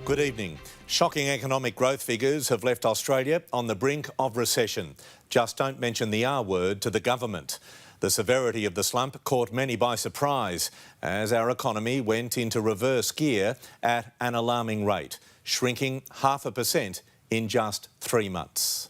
Good evening. Shocking economic growth figures have left Australia on the brink of recession. Just don't mention the R word to the government. The severity of the slump caught many by surprise as our economy went into reverse gear at an alarming rate, shrinking 0.5% in just 3 months.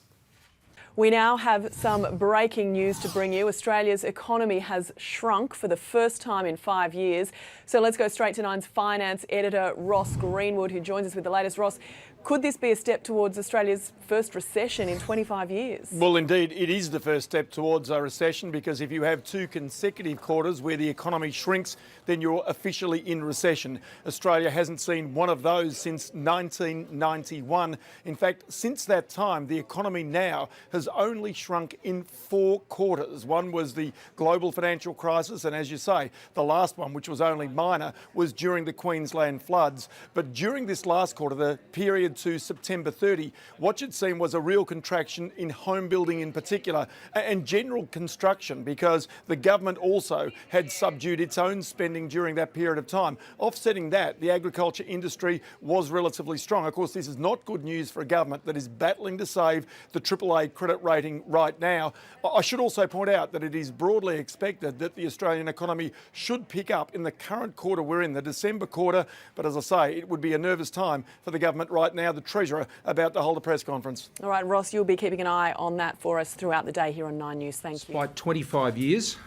We now have some breaking news to bring you. Australia's economy has shrunk for the first time in 5 years. So let's go straight to Nine's finance editor, Ross Greenwood, who joins us with the latest. Ross, could this be a step towards Australia's first recession in 25 years? Well, indeed, it is the first step towards a recession, because if you have 2 consecutive quarters where the economy shrinks, then you're officially in recession. Australia hasn't seen one of those since 1991. In fact, since that time, the economy now has only shrunk in 4 quarters. One was the global financial crisis, and as you say, the last one, which was only minor, was during the Queensland floods. But during this last quarter, the period to September 30, what you'd seen was a real contraction in home building in particular, and general construction, because the government also had subdued its own spending during that period of time. Offsetting that, the agriculture industry was relatively strong. Of course, this is not good news for a government that is battling to save the AAA credit rating right now. I should also point out that it is broadly expected that the Australian economy should pick up in the current quarter we're in, the December quarter. But as I say, it would be a nervous time for the government right now, the Treasurer, about to hold a press conference. All right, Ross, you'll be keeping an eye on that for us throughout the day here on 9 News. Thank you. Despite 25 years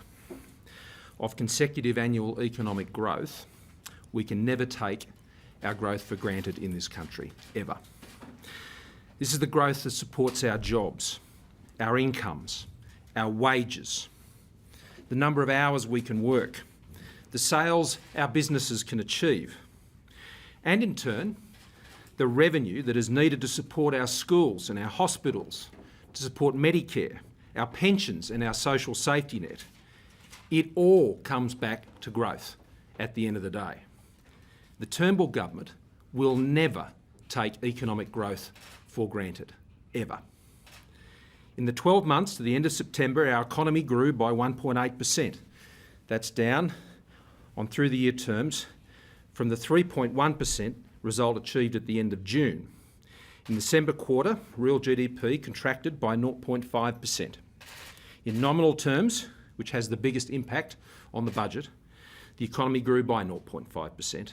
of consecutive annual economic growth, we can never take our growth for granted in this country, ever. This is the growth that supports our jobs, our incomes, our wages, the number of hours we can work, the sales our businesses can achieve, and in turn, the revenue that is needed to support our schools and our hospitals, to support Medicare, our pensions and our social safety net. It all comes back to growth at the end of the day. The Turnbull government will never take economic growth for granted, ever. In the 12 months to the end of September, our economy grew by 1.8%. That's down on through the year terms from the 3.1% result achieved at the end of June. In the December quarter, real GDP contracted by 0.5%. In nominal terms, which has the biggest impact on the budget, the economy grew by 0.5%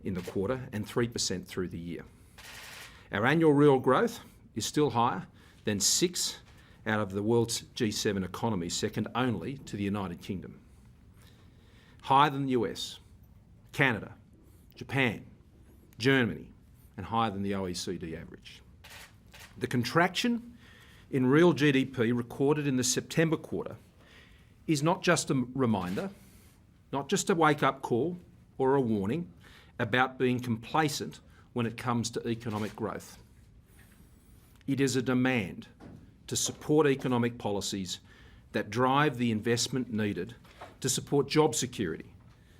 in the quarter and 3% through the year. Our annual real growth is still higher than 6 out of the world's G7 economies, second only to the United Kingdom. Higher than the US, Canada, Japan, Germany, and higher than the OECD average. The contraction in real GDP recorded in the September quarter is not just a reminder, not just a wake-up call or a warning about being complacent when it comes to economic growth. It is a demand to support economic policies that drive the investment needed to support job security,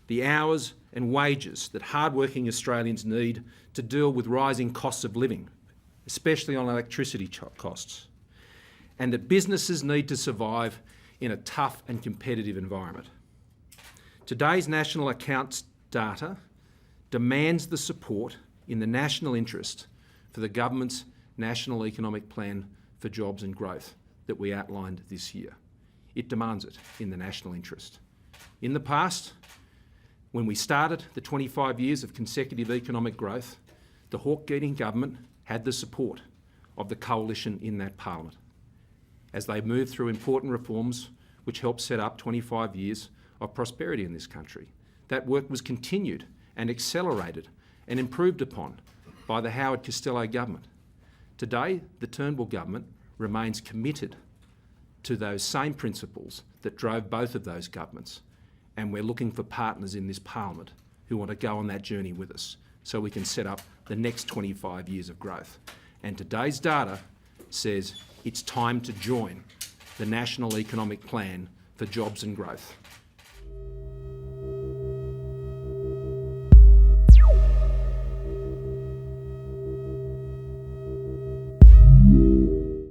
the hours and wages that hard-working Australians need to deal with rising costs of living, especially on electricity costs, and that businesses need to survive in a tough and competitive environment. Today's national accounts data demands the support in the national interest for the government's National Economic Plan for Jobs and Growth that we outlined this year. It demands it in the national interest. In the past, when we started the 25 years of consecutive economic growth, the Hawke-Keating government had the support of the coalition in that parliament as they moved through important reforms which helped set up 25 years of prosperity in this country. That work was continued and accelerated and improved upon by the Howard Costello government. Today, the Turnbull government remains committed to those same principles that drove both of those governments, and we're looking for partners in this parliament who want to go on that journey with us so we can set up the next 25 years of growth. And today's data says it's time to join the National Economic Plan for Jobs and Growth.